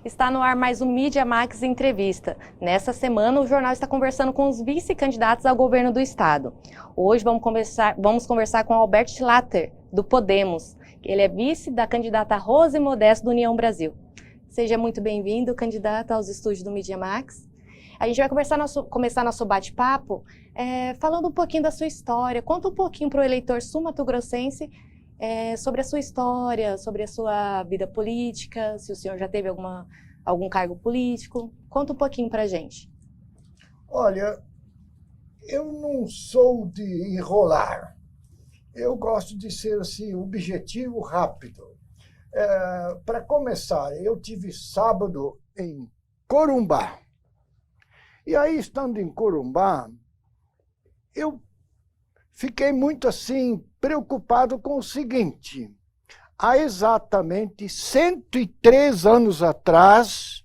Está no ar mais um Mídia Max Entrevista. Nessa semana, o jornal está conversando com os vice-candidatos ao governo do estado. Hoje vamos conversar com Alberto Schlatter, do Podemos. Ele é vice da candidata Rose Modesto do União Brasil. Seja muito bem-vindo, candidato, aos estúdios do Mídia Max. A gente vai começar nosso bate-papo falando um pouquinho da sua história. Conta um pouquinho para o eleitor sul-mato-grossense sobre a sua história, sobre a sua vida política, se o senhor já teve algum cargo político. Conta um pouquinho para a gente. Olha, eu não sou de enrolar. Eu gosto de ser assim, objetivo, rápido. Para começar, eu tive sábado em Corumbá. E aí, estando em Corumbá, eu fiquei muito assim preocupado com o seguinte: há exatamente 103 anos atrás,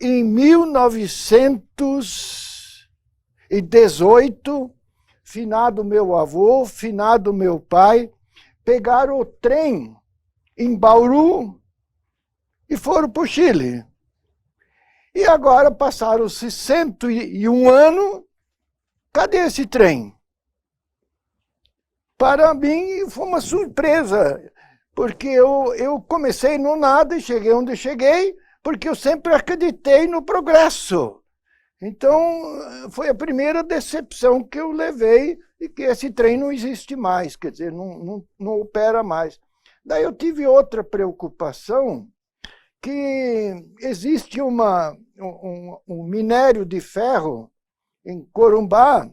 em 1918, finado meu avô, finado meu pai, pegaram o trem em Bauru e foram para o Chile. E agora passaram-se 101 anos, cadê esse trem? Para mim foi uma surpresa, porque eu comecei no nada e cheguei onde cheguei, porque eu sempre acreditei no progresso. Então, foi a primeira decepção que eu levei, e que esse trem não existe mais, quer dizer, não opera mais. Daí eu tive outra preocupação, que existe um minério de ferro em Corumbá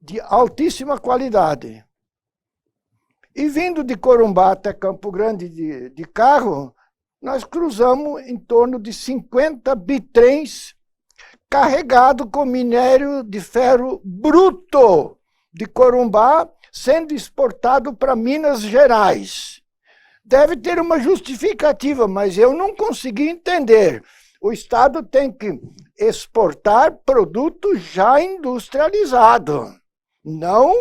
de altíssima qualidade. E vindo de Corumbá até Campo Grande de carro, nós cruzamos em torno de 50 bitrens carregados com minério de ferro bruto de Corumbá, sendo exportado para Minas Gerais. Deve ter uma justificativa, mas eu não consegui entender. O Estado tem que exportar produto já industrializado, não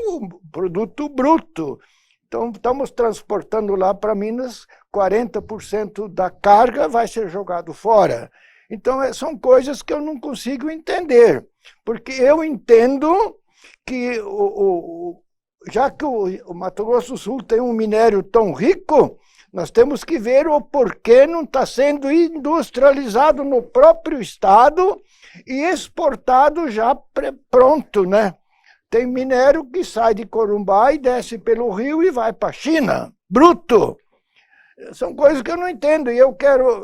produto bruto. Então, estamos transportando lá para Minas, 40% da carga vai ser jogado fora. Então, são coisas que eu não consigo entender, porque eu entendo que, já que o Mato Grosso do Sul tem um minério tão rico, nós temos que ver o porquê não está sendo industrializado no próprio estado e exportado já pronto, né? Tem minério que sai de Corumbá e desce pelo rio e vai para a China, bruto. São coisas que eu não entendo, e eu quero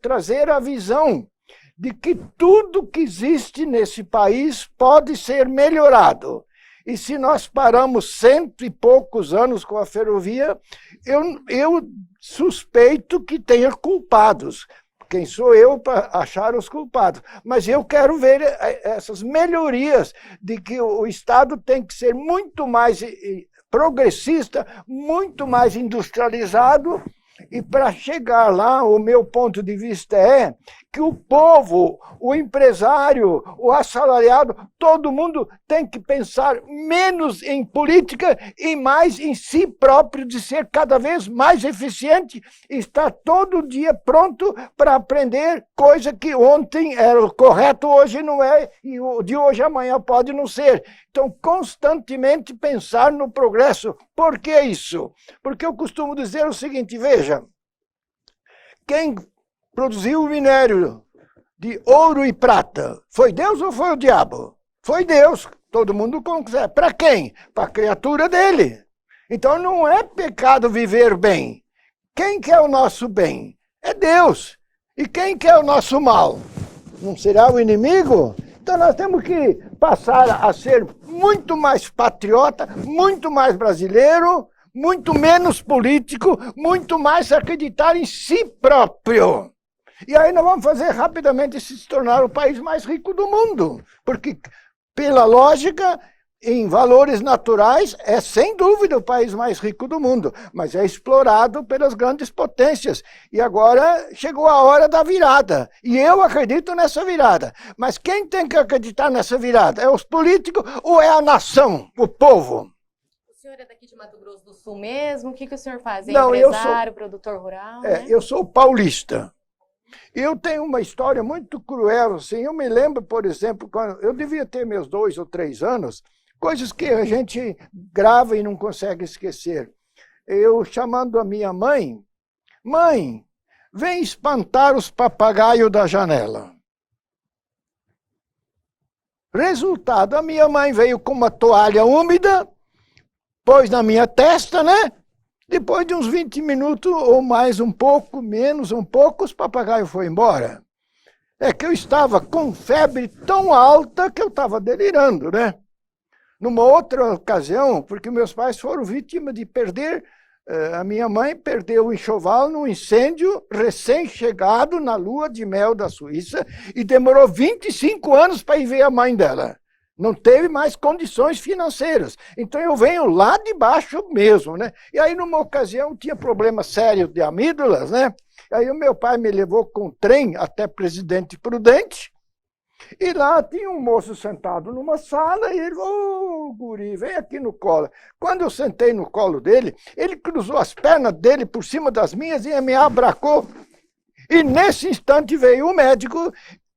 trazer a visão de que tudo que existe nesse país pode ser melhorado. E se nós paramos 100 e poucos anos com a ferrovia, eu suspeito que tenha culpados. Quem sou eu para achar os culpados? Mas eu quero ver essas melhorias de que o Estado tem que ser muito mais progressista, muito mais industrializado. E para chegar lá, o meu ponto de vista é que o povo, o empresário, o assalariado, todo mundo tem que pensar menos em política e mais em si próprio, de ser cada vez mais eficiente e estar todo dia pronto para aprender coisa que ontem era correto, hoje não é, e de hoje a amanhã pode não ser. Então, constantemente pensar no progresso. Por que isso? Porque eu costumo dizer o seguinte: veja, quem produziu o minério de ouro e prata, foi Deus ou foi o diabo? Foi Deus, todo mundo consegue. Para quem? Para a criatura dele. Então não é pecado viver bem. Quem quer o nosso bem? É Deus. E quem quer o nosso mal? Não será o inimigo? Então nós temos que passar a ser muito mais patriota, muito mais brasileiro, muito menos político, muito mais acreditar em si próprio. E aí nós vamos fazer rapidamente se tornar o país mais rico do mundo. Porque, pela lógica, em valores naturais, é sem dúvida o país mais rico do mundo, mas é explorado pelas grandes potências. E agora chegou a hora da virada. E eu acredito nessa virada. Mas quem tem que acreditar nessa virada? É os políticos ou é a nação, o povo? O senhor é daqui de Mato Grosso do Sul mesmo? O que o senhor faz? É Não, empresário, produtor rural? Eu sou paulista. Eu tenho uma história muito cruel, assim. Eu me lembro, por exemplo, quando eu devia ter meus 2 ou 3 anos, coisas que a gente grava e não consegue esquecer. Eu chamando a minha mãe, mãe, vem espantar os papagaios da janela. Resultado, a minha mãe veio com uma toalha úmida, pôs na minha testa, né? Depois de uns 20 minutos, ou mais um pouco, menos um pouco, os papagaios foram embora. É que eu estava com febre tão alta que eu estava delirando, né? Numa outra ocasião, porque meus pais foram vítimas de perder, a minha mãe perdeu o enxoval num incêndio recém-chegado na lua de mel da Suíça e demorou 25 anos para ir ver a mãe dela. Não teve mais condições financeiras. Então eu venho lá de baixo mesmo, né? E aí numa ocasião tinha problema sério de amígdalas, né? Aí o meu pai me levou com trem até Presidente Prudente e lá tinha um moço sentado numa sala e ele falou, guri, vem aqui no colo. Quando eu sentei no colo dele, ele cruzou as pernas dele por cima das minhas e me abracou. E nesse instante veio o médico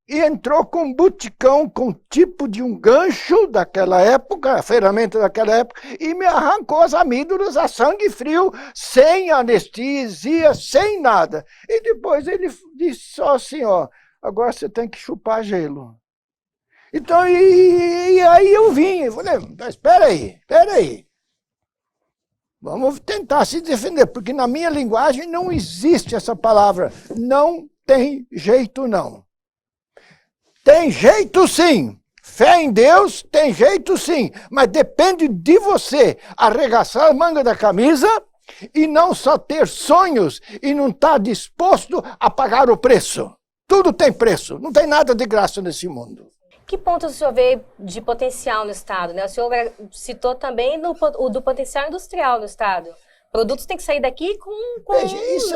e entrou com um buticão com tipo de um gancho daquela época, a ferramenta daquela época, e me arrancou as amígdalas a sangue frio, sem anestesia, sem nada. E depois ele disse só assim, ó, agora você tem que chupar gelo. Então, e aí eu vim, eu falei, mas espera aí. Vamos tentar se defender, porque na minha linguagem não existe essa palavra, não tem jeito não. Tem jeito sim, fé em Deus tem jeito sim, mas depende de você arregaçar a manga da camisa e não só ter sonhos e não estar disposto a pagar o preço. Tudo tem preço, não tem nada de graça nesse mundo. Que ponto o senhor vê de potencial no Estado, né? O senhor citou também o do potencial industrial no Estado. Produtos têm que sair daqui com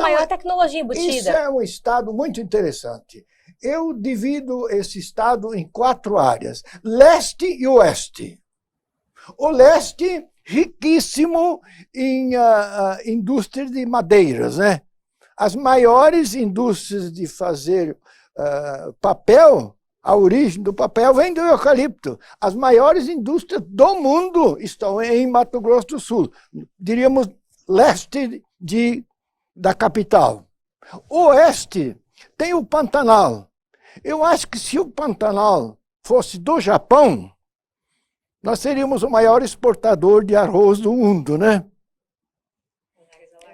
maior tecnologia embutida. Isso é um Estado muito interessante. Eu divido esse Estado em 4 áreas, leste e oeste. O leste, riquíssimo em indústria de madeiras, né? As maiores indústrias de fazer papel, a origem do papel vem do eucalipto. As maiores indústrias do mundo estão em Mato Grosso do Sul, diríamos leste da capital. Oeste tem o Pantanal. Eu acho que se o Pantanal fosse do Japão, nós seríamos o maior exportador de arroz do mundo, né?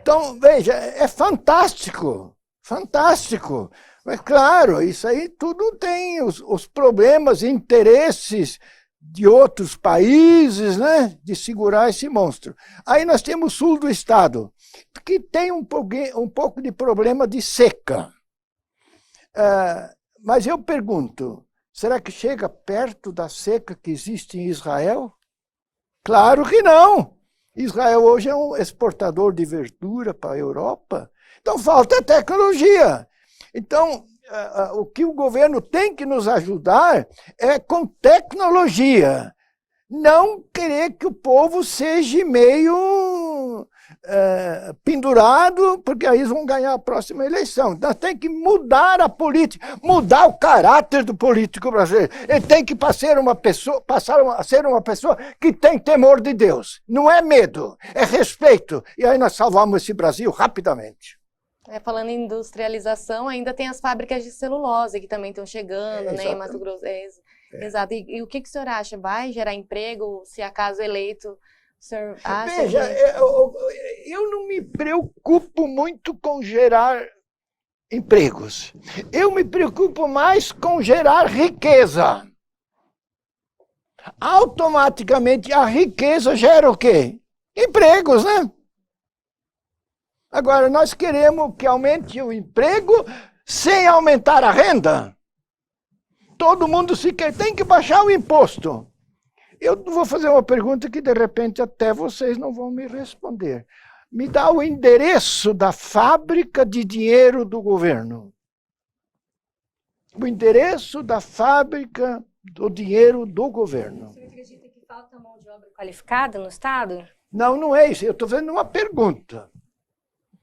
Então, veja, é fantástico, fantástico. Mas, claro, isso aí tudo tem os problemas, interesses de outros países, né? De segurar esse monstro. Aí nós temos o sul do estado, que tem um pouco de problema de seca. Mas eu pergunto, será que chega perto da seca que existe em Israel? Claro que não. Israel hoje é um exportador de verdura para a Europa. Então falta tecnologia. Então, o que o governo tem que nos ajudar é com tecnologia. Não querer que o povo seja meio pendurado, porque aí eles vão ganhar a próxima eleição. Nós temos que mudar a política, mudar o caráter do político brasileiro. Ele tem que passar a ser uma pessoa que tem temor de Deus. Não é medo, é respeito. E aí nós salvamos esse Brasil rapidamente. Falando em industrialização, ainda tem as fábricas de celulose que também estão chegando, né, em Mato Grosso. Exato. E o que o senhor acha? Vai gerar emprego, se acaso eleito? O senhor acha Veja, eu não me preocupo muito com gerar empregos. Eu me preocupo mais com gerar riqueza. Automaticamente a riqueza gera o quê? Empregos, né? Agora, nós queremos que aumente o emprego sem aumentar a renda. Todo mundo tem que baixar o imposto. Eu vou fazer uma pergunta que, de repente, até vocês não vão me responder. Me dá o endereço da fábrica de dinheiro do governo. O endereço da fábrica do dinheiro do governo. Você acredita que falta mão de obra qualificada no Estado? Não, não é isso. Eu estou fazendo uma pergunta.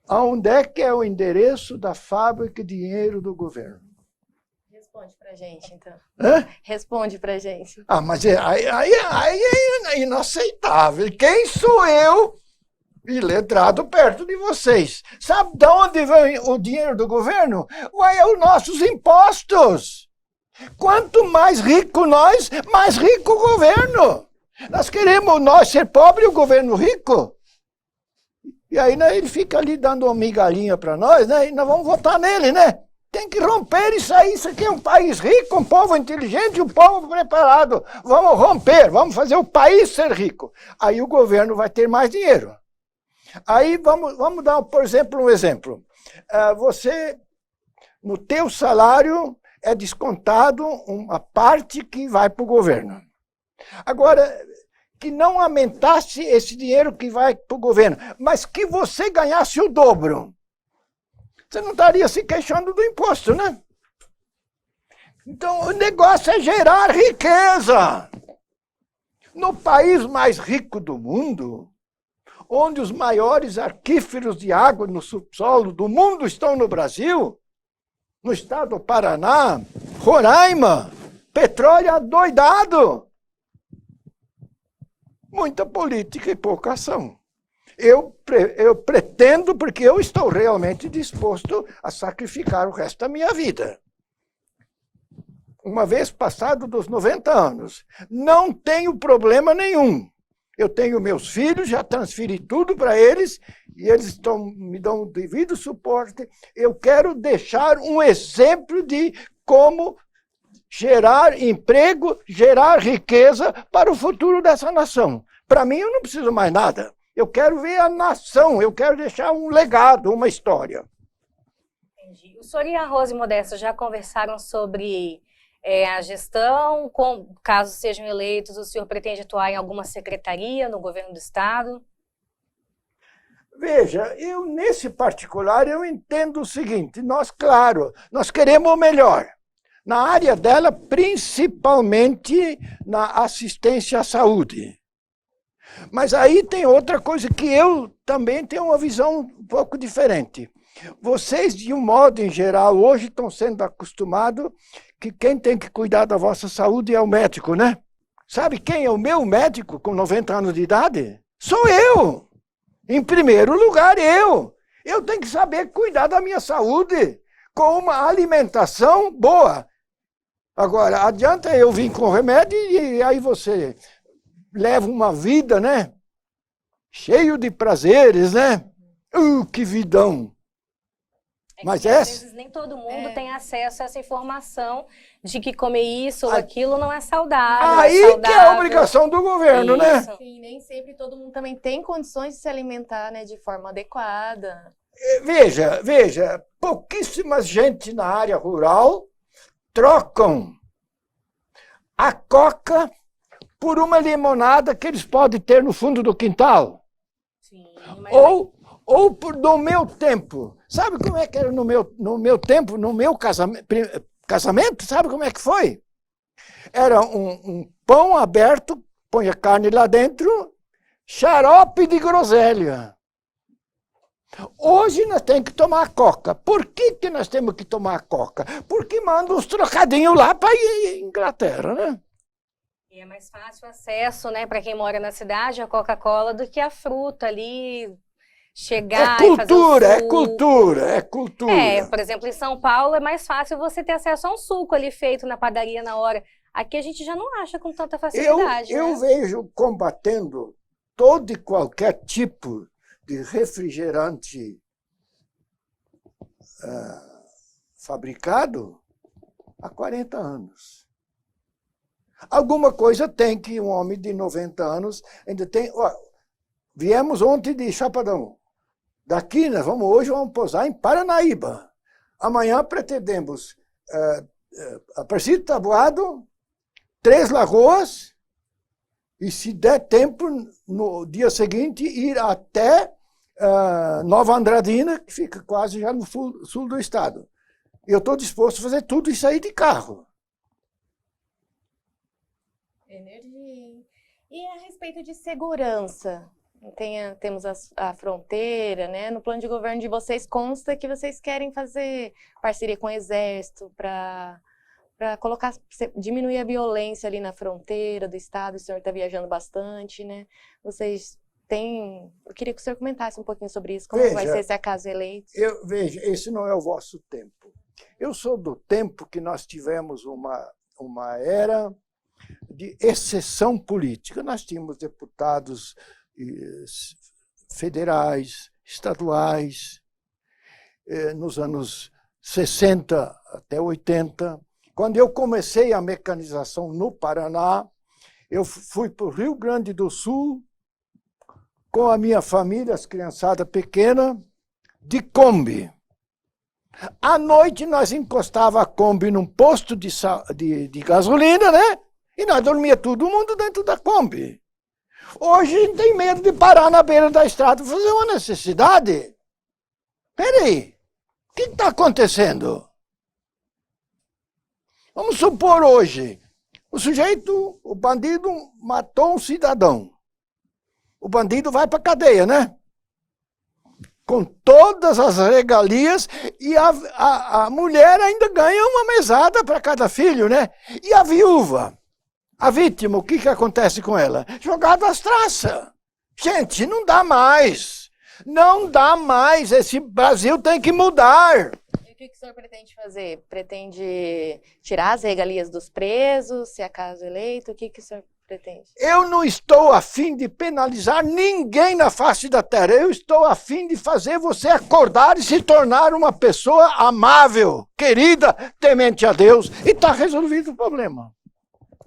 Aonde é que é o endereço da fábrica de dinheiro do governo? Responde pra gente, então. Hã? Responde pra gente. Ah, mas aí é inaceitável. Quem sou eu, iletrado, perto de vocês? Sabe de onde vem o dinheiro do governo? Ué, é os nossos impostos. Quanto mais rico nós, mais rico o governo. Nós queremos nós ser pobres e o governo rico? E aí, né, ele fica ali dando uma migalhinha para nós, né? E nós vamos votar nele, né? Tem que romper isso aí. Isso aqui é um país rico, um povo inteligente, um povo preparado. Vamos romper, vamos fazer o país ser rico. Aí o governo vai ter mais dinheiro. Aí vamos dar, por exemplo, um exemplo. Você, no teu salário, é descontado uma parte que vai para o governo. Agora, que não aumentasse esse dinheiro que vai para o governo, mas que você ganhasse o dobro. Você não estaria se queixando do imposto, né? Então, o negócio é gerar riqueza. No país mais rico do mundo, onde os maiores aquíferos de água no subsolo do mundo estão no Brasil, no estado do Paraná, Roraima, petróleo adoidado. Muita política e pouca ação. Eu pretendo, porque eu estou realmente disposto a sacrificar o resto da minha vida. Uma vez passado dos 90 anos, não tenho problema nenhum. Eu tenho meus filhos, já transferi tudo para eles, e eles me dão o devido suporte. Eu quero deixar um exemplo de como gerar emprego, gerar riqueza para o futuro dessa nação. Para mim, eu não preciso mais nada. Eu quero ver a nação, eu quero deixar um legado, uma história. Entendi. O senhor e a Rose Modesto já conversaram sobre a gestão, caso sejam eleitos, o senhor pretende atuar em alguma secretaria no governo do Estado? Veja, nesse particular, eu entendo o seguinte, claro, nós queremos o melhor. Na área dela, principalmente na assistência à saúde. Mas aí tem outra coisa que eu também tenho uma visão um pouco diferente. Vocês, de um modo em geral, hoje estão sendo acostumados que quem tem que cuidar da vossa saúde é o médico, né? Sabe quem é o meu médico com 90 anos de idade? Sou eu! Em primeiro lugar, eu! Eu tenho que saber cuidar da minha saúde com uma alimentação boa. Agora, adianta eu vir com remédio e aí você leva uma vida, né? Cheio de prazeres, né? Que vidão! Mas às vezes nem todo mundo tem acesso a essa informação de que comer isso ou aquilo não é saudável. Aí que é a obrigação do governo, né? Sim, nem sempre todo mundo também tem condições de se alimentar, né, de forma adequada. Veja, pouquíssima gente na área rural trocam a coca por uma limonada que eles podem ter no fundo do quintal. Sim, ou no meu tempo. Sabe como é que era no meu tempo, no meu casamento? Sabe como é que foi? Era um pão aberto, põe a carne lá dentro, xarope de groselha. Hoje nós temos que tomar coca. Por que nós temos que tomar coca? Porque mandam uns trocadinhos lá para a Inglaterra, né? E é mais fácil o acesso, né, para quem mora na cidade, a Coca-Cola, do que a fruta ali, chegar e fazer o suco. É cultura. Por exemplo, em São Paulo é mais fácil você ter acesso a um suco ali feito na padaria na hora. Aqui a gente já não acha com tanta facilidade. Eu vejo combatendo todo e qualquer tipo de refrigerante fabricado há 40 anos. Alguma coisa tem que um homem de 90 anos ainda tem... viemos ontem de Chapadão. Daqui, hoje vamos pousar em Paranaíba. Amanhã pretendemos Aparecido Taboado, Três Lagoas, e se der tempo, no dia seguinte, ir até Nova Andradina, que fica quase já no sul do estado. Eu estou disposto a fazer tudo isso aí de carro. Energia. E a respeito de segurança, Temos a fronteira, né? No plano de governo de vocês consta que vocês querem fazer parceria com o Exército para diminuir a violência ali na fronteira do estado. O senhor está viajando bastante, né? Eu queria que o senhor comentasse um pouquinho sobre isso, como vai ser se acaso eleito. Veja, esse não é o vosso tempo. Eu sou do tempo que nós tivemos uma era de exceção política. Nós tínhamos deputados federais, estaduais, nos anos 60 até 80. Quando eu comecei a mecanização no Paraná, eu fui para o Rio Grande do Sul com a minha família, as criançadas pequenas, de Kombi. À noite nós encostava a Kombi num posto de gasolina, né? E nós dormia todo mundo dentro da Kombi. Hoje tem medo de parar na beira da estrada para fazer uma necessidade. Peraí, o que está acontecendo? Vamos supor hoje, o bandido matou um cidadão. O bandido vai para a cadeia, né? Com todas as regalias, e a mulher ainda ganha uma mesada para cada filho, né? E a viúva, a vítima, o que acontece com ela? Jogada às traças. Gente, não dá mais. Não dá mais. Esse Brasil tem que mudar. E o que o senhor pretende fazer? Pretende tirar as regalias dos presos, se acaso eleito? O que o senhor pretende? Eu não estou a fim de penalizar ninguém na face da terra. Eu estou a fim de fazer você acordar e se tornar uma pessoa amável, querida, temente a Deus. E está resolvido o problema.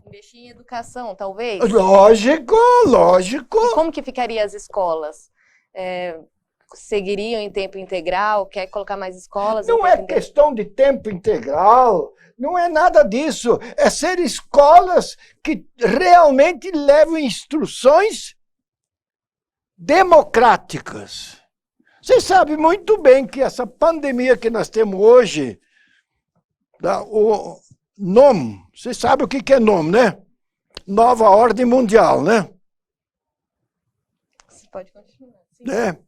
Investir em educação, talvez? Lógico, lógico. E como que ficaria as escolas? Seguiriam em tempo integral? Quer colocar mais escolas? Não é questão de tempo integral, não é nada disso. É ser escolas que realmente levam instruções democráticas. Você sabe muito bem que essa pandemia que nós temos hoje, o NOM, você sabe o que é NOM, né? Nova Ordem Mundial, né? Você pode continuar. Sim.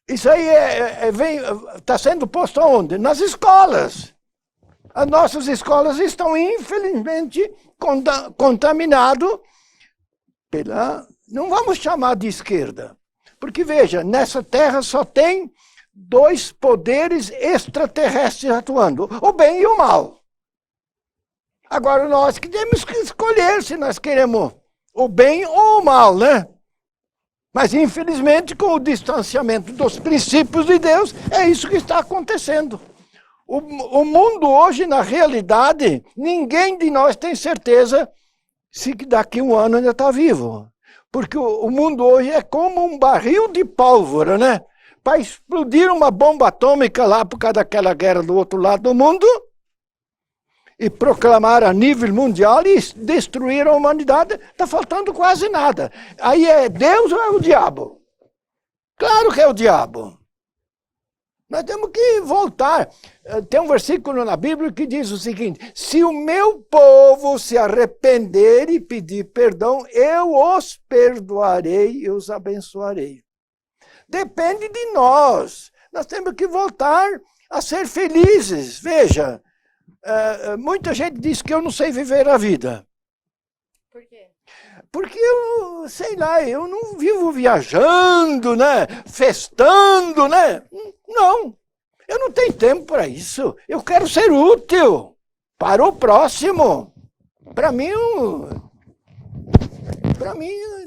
Isso aí está sendo posto aonde? Nas escolas. As nossas escolas estão, infelizmente, contaminadas pela... Não vamos chamar de esquerda. Porque, veja, nessa terra só tem dois poderes extraterrestres atuando, o bem e o mal. Agora, nós que temos que escolher se nós queremos o bem ou o mal, né? Mas, infelizmente, com o distanciamento dos princípios de Deus, é isso que está acontecendo. O mundo hoje, na realidade, ninguém de nós tem certeza se daqui a um ano ainda está vivo. Porque o mundo hoje é como um barril de pólvora, né? Para explodir uma bomba atômica lá por causa daquela guerra do outro lado do mundo e proclamar a nível mundial e destruir a humanidade, está faltando quase nada. Aí é Deus ou é o diabo? Claro que é o diabo. Nós temos que voltar. Tem um versículo na Bíblia que diz o seguinte: se o meu povo se arrepender e pedir perdão, eu os perdoarei e os abençoarei. Depende de nós. Nós temos que voltar a ser felizes. Veja, muita gente diz que eu não sei viver a vida. Por quê? Porque eu, sei lá, eu não vivo viajando, né? Festando, né? Não, eu não tenho tempo para isso. Eu quero ser útil para o próximo. Para mim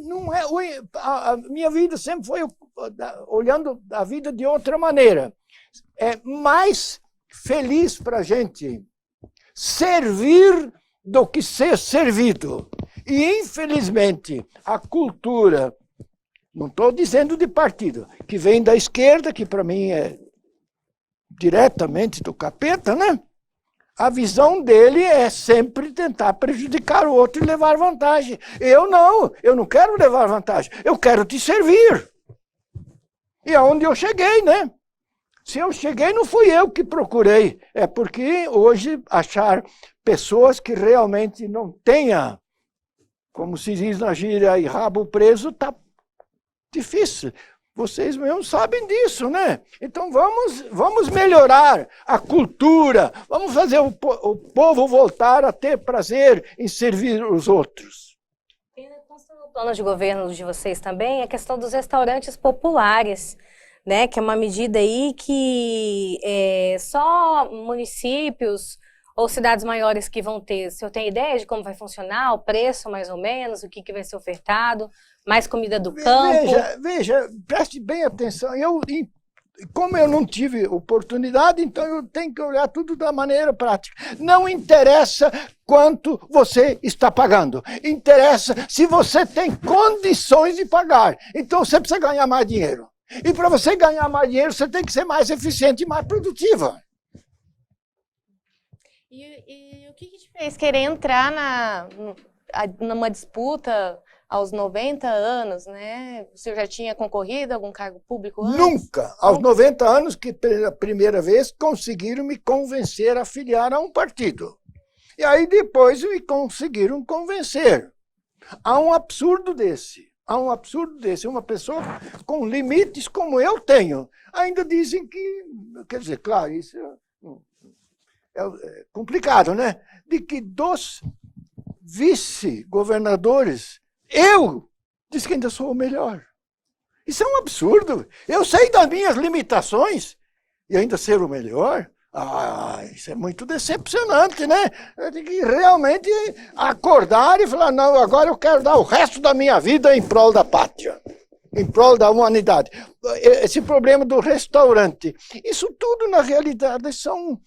não é. A minha vida sempre foi olhando a vida de outra maneira. É mais feliz para a gente servir do que ser servido. E, infelizmente, a cultura, não estou dizendo de partido, que vem da esquerda, que para mim é diretamente do capeta, né? A visão dele é sempre tentar prejudicar o outro e levar vantagem. Eu não quero levar vantagem, eu quero te servir. E aonde eu cheguei, né? Se eu cheguei, não fui eu que procurei. É porque hoje achar pessoas que realmente não tenham, como se diz na gíria aí, rabo preso, tá Difícil. Vocês mesmos sabem disso, né? Então vamos melhorar a cultura, vamos fazer o povo voltar a ter prazer em servir os outros. No plano de governo de vocês também, a questão dos restaurantes populares, né? Que é uma medida aí que só municípios ou cidades maiores que vão ter. O senhor tem ideia de como vai funcionar, o preço mais ou menos, o que vai ser ofertado? Mais comida do campo? Veja, preste bem atenção. Como eu não tive oportunidade, então eu tenho que olhar tudo da maneira prática. Não interessa quanto você está pagando. Interessa se você tem condições de pagar. Então você precisa ganhar mais dinheiro. E para você ganhar mais dinheiro, você tem que ser mais eficiente e mais produtiva. E o que te fez querer entrar numa disputa aos 90 anos, né? O senhor já tinha concorrido a algum cargo público antes? Nunca. Aos 90 anos, que pela primeira vez conseguiram me convencer a filiar a um partido. E aí depois me conseguiram convencer. Há um absurdo desse. Uma pessoa com limites como eu tenho. Ainda dizem que, quer dizer, claro, isso é complicado, né? De que dos vice-governadores, eu disse que ainda sou o melhor. Isso é um absurdo. Eu sei das minhas limitações e ainda ser o melhor. Isso é muito decepcionante, né? Eu tenho que realmente acordar e falar, não, agora eu quero dar o resto da minha vida em prol da pátria, em prol da humanidade. Esse problema do restaurante, isso tudo, na realidade, são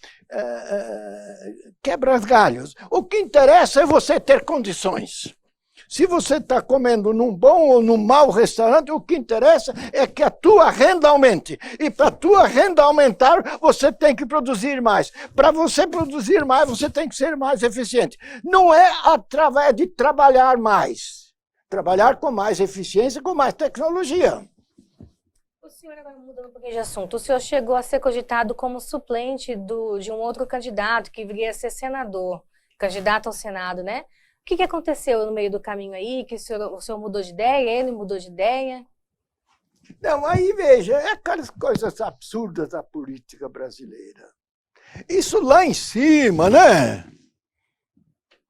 quebra-galhos. O que interessa é você ter condições. Se você está comendo num bom ou num mau restaurante, o que interessa é que a tua renda aumente. E para a tua renda aumentar, você tem que produzir mais. Para você produzir mais, você tem que ser mais eficiente. Não é através de trabalhar mais. Trabalhar com mais eficiência, com mais tecnologia. O senhor, agora mudando um pouquinho de assunto, o senhor chegou a ser cogitado como suplente de um outro candidato que viria a ser senador, candidato ao Senado, né? O que aconteceu no meio do caminho aí? Que o senhor mudou de ideia, ele mudou de ideia? Não, aí veja, é aquelas coisas absurdas da política brasileira. Isso lá em cima, né?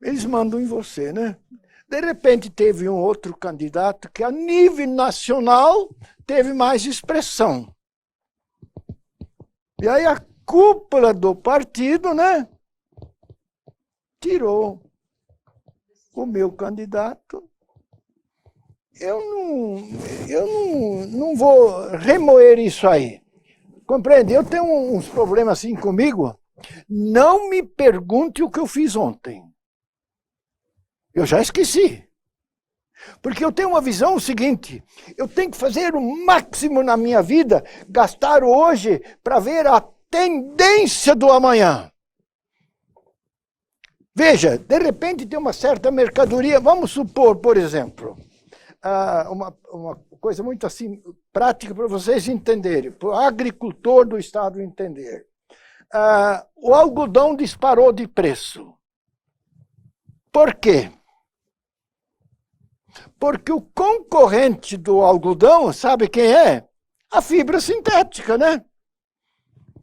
Eles mandam em você, né? De repente teve um outro candidato que a nível nacional teve mais expressão. E aí a cúpula do partido, né? Tirou o meu candidato. Eu não vou remoer isso aí. Compreende? Eu tenho uns problemas assim comigo. Não me pergunte o que eu fiz ontem. Eu já esqueci. Porque eu tenho uma visão seguinte, eu tenho que fazer o máximo na minha vida, gastar hoje para ver a tendência do amanhã. Veja, de repente tem uma certa mercadoria, vamos supor, por exemplo, uma coisa muito assim prática para vocês entenderem, para o agricultor do estado entender. O algodão disparou de preço. Por quê? Porque o concorrente do algodão, sabe quem é? A fibra sintética, né?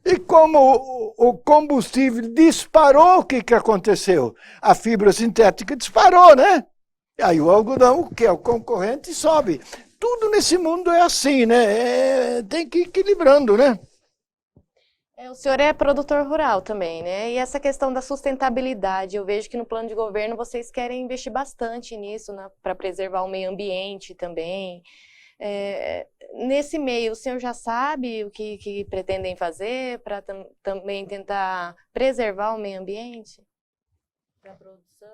E como o combustível disparou, o que aconteceu? A fibra sintética disparou, né? E aí o algodão, que é o concorrente, sobe. Tudo nesse mundo é assim, né? Tem que ir equilibrando, né? O senhor é produtor rural também, né? E essa questão da sustentabilidade, eu vejo que no plano de governo vocês querem investir bastante nisso, né? Para preservar o meio ambiente também. Nesse meio, o senhor já sabe o que pretendem fazer para também tentar preservar o meio ambiente? Para a produção?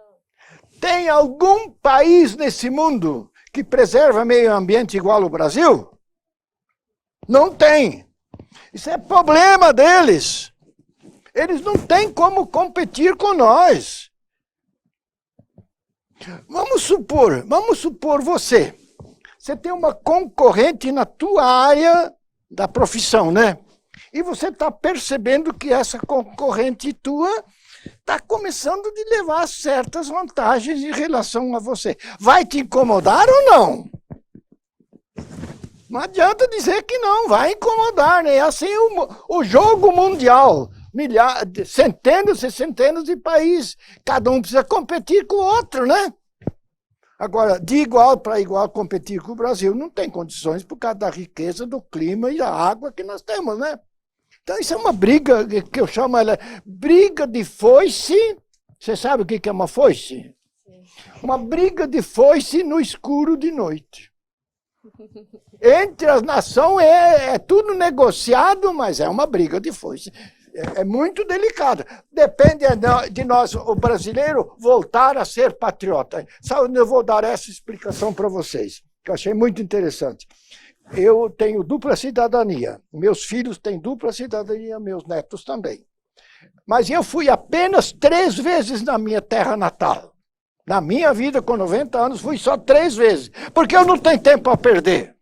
Tem algum país nesse mundo que preserva meio ambiente igual ao Brasil? Não tem. Isso é problema deles. Eles não têm como competir com nós. Vamos supor você tem uma concorrente na tua área da profissão, né? E você está percebendo que essa concorrente tua está começando a levar certas vantagens em relação a você. Vai te incomodar ou não? Não adianta dizer que não, vai incomodar, né? É assim o jogo mundial. Centenas e centenas de países. Cada um precisa competir com o outro, né? Agora, de igual para igual competir com o Brasil, não tem condições por causa da riqueza do clima e da água que nós temos, né? Então, isso é uma briga que eu chamo ela briga de foice. Você sabe o que é uma foice? Sim. Uma briga de foice no escuro de noite. Entre as nações é tudo negociado, mas é uma briga de foice. É muito delicado. Depende de nós, o brasileiro, voltar a ser patriota. Sabe, eu vou dar essa explicação para vocês, que eu achei muito interessante. Eu tenho dupla cidadania. Meus filhos têm dupla cidadania, meus netos também. Mas eu fui apenas 3 vezes na minha terra natal. Na minha vida, com 90 anos, fui só 3 vezes. Porque eu não tenho tempo a perder.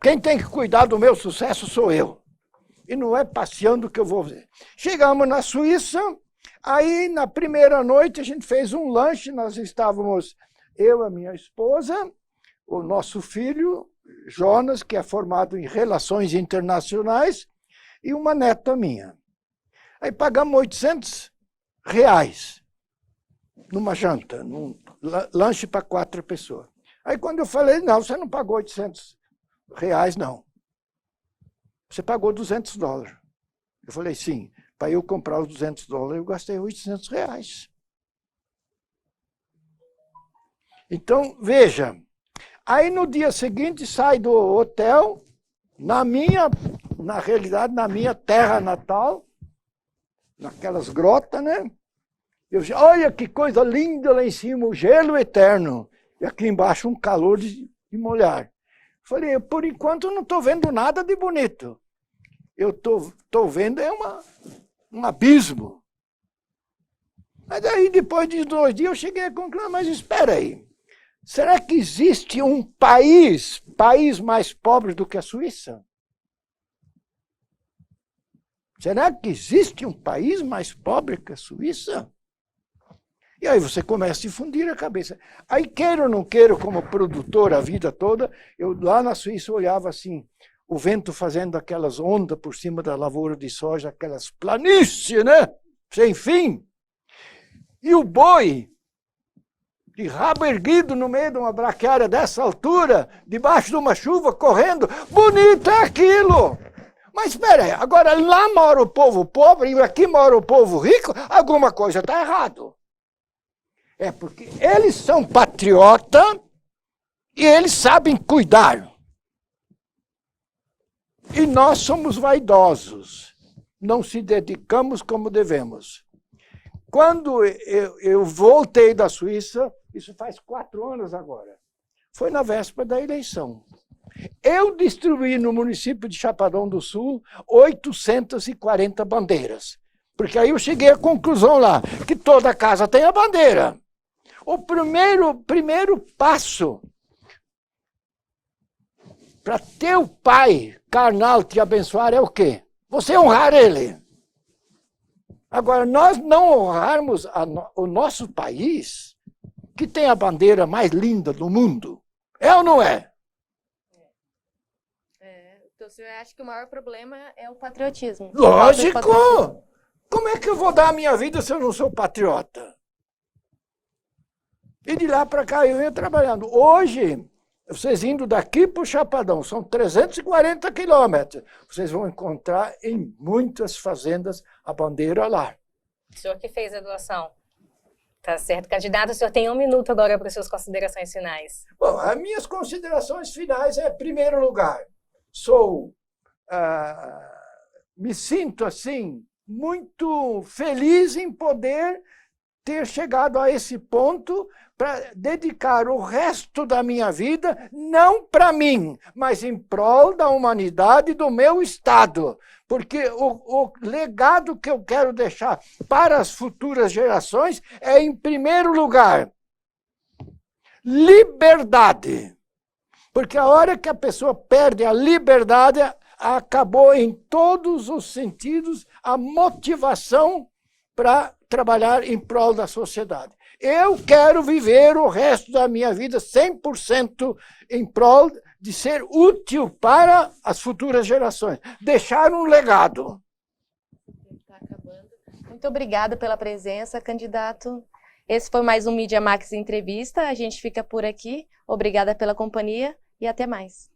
Quem tem que cuidar do meu sucesso sou eu. E não é passeando que eu vou ver. Chegamos na Suíça, aí na primeira noite a gente fez um lanche, nós estávamos, eu, a minha esposa, o nosso filho, Jonas, que é formado em Relações Internacionais, e uma neta minha. Aí pagamos R$800 numa janta, num lanche para 4 pessoas. Aí quando eu falei, não, você não pagou R$800, não. Você pagou $200. Eu falei, sim, para eu comprar os $200, eu gastei R$800. Então, veja, aí no dia seguinte sai do hotel, na realidade, na minha terra natal, naquelas grotas, né? Eu disse, olha que coisa linda lá em cima, o gelo eterno. E aqui embaixo um calor de molhar. Falei, por enquanto eu não estou vendo nada de bonito. Eu estou vendo um abismo. Mas aí, depois de 2 dias, eu cheguei à conclusão, mas espera aí. Será que existe um país mais pobre do que a Suíça? Será que existe um país mais pobre que a Suíça? E aí você começa a difundir a cabeça. Aí, queira ou não queira, como produtor a vida toda, eu lá na Suíça olhava assim, o vento fazendo aquelas ondas por cima da lavoura de soja, aquelas planícies, né? Sem fim. E o boi, de rabo erguido no meio de uma braquiária dessa altura, debaixo de uma chuva, correndo. Bonito é aquilo! Mas espera aí, agora lá mora o povo pobre e aqui mora o povo rico, alguma coisa está errado. É porque eles são patriotas e eles sabem cuidar. E nós somos vaidosos, não se dedicamos como devemos. Quando eu voltei da Suíça, isso faz 4 anos agora, foi na véspera da eleição. Eu distribuí no município de Chapadão do Sul 840 bandeiras. Porque aí eu cheguei à conclusão lá, que toda casa tem a bandeira. O primeiro passo para teu pai carnal te abençoar é o quê? Você honrar ele. Agora, nós não honrarmos o nosso país, que tem a bandeira mais linda do mundo, é ou não é? Então, o senhor acha que o maior problema é o patriotismo? Lógico! Como é que eu vou dar a minha vida se eu não sou patriota? E de lá para cá eu ia trabalhando. Hoje, vocês indo daqui para o Chapadão, são 340 quilômetros. Vocês vão encontrar em muitas fazendas a bandeira lá. O senhor que fez a doação. Tá certo. Candidato, o senhor tem 1 minuto agora para as suas considerações finais. Bom, as minhas considerações finais é, em primeiro lugar, me sinto assim, muito feliz em poder ter chegado a esse ponto para dedicar o resto da minha vida, não para mim, mas em prol da humanidade e do meu Estado. Porque o legado que eu quero deixar para as futuras gerações é, em primeiro lugar, liberdade. Porque a hora que a pessoa perde a liberdade, acabou em todos os sentidos a motivação para trabalhar em prol da sociedade. eu quero viver o resto da minha vida 100% em prol de ser útil para as futuras gerações, deixar um legado. Tá acabando. Muito obrigada pela presença, candidato. Esse foi mais um Media Max Entrevista. A gente fica por aqui. Obrigada pela companhia e até mais.